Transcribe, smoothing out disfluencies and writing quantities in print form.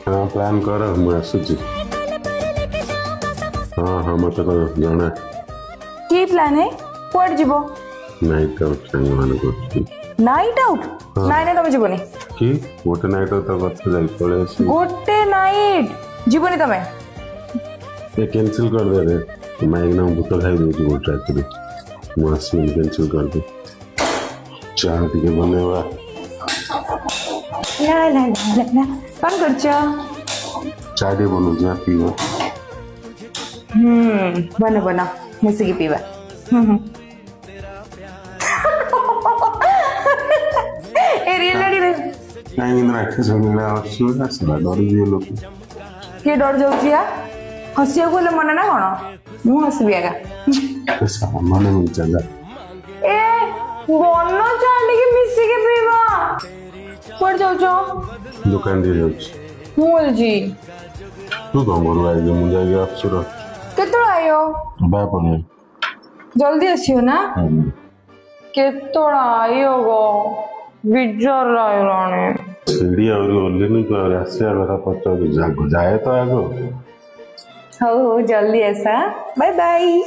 हाँ प्लान कर मुझे आसुची। हाँ हाँ मत जाना की प्लान है कुआड जीवो नाइट आउट सांग मान को नाइट आउट नाइ ना तमे जीवनी कि गोटे नाइट आउट करते जाई पळे आसी गोटे नाइट जीवनी तमे ये कैंसिल कर दे रे मैं एक ना भूत खाई दे गोटे रात मासमिन कैंसिल कर दे चाह टिके बनेवा ला ला ला ला कौन करछो चाह दे बनो जा पीवा बना बना मिसिकी पीवा ए रियली रे नहीं इंद्र आखे संगला सुना सला डर जे लोग के डर जाउची या हसिया को मना ना कोन मु हसबी आगा सामान में चला ए बनो चाली के मिसिकी पीवा पर जाउचो दुकान दे जाऊ मोल जी तू तो मोर आई जे मुझे आगे अफसर केतळ आयो बाप ने जल्दी आसियो ना केतळ आयो गो बिजर रायराणे सीढ़ी और ओल्ले तो आसे वाला पता जाए तो आगो हो जल्दी ऐसा बाय बाय।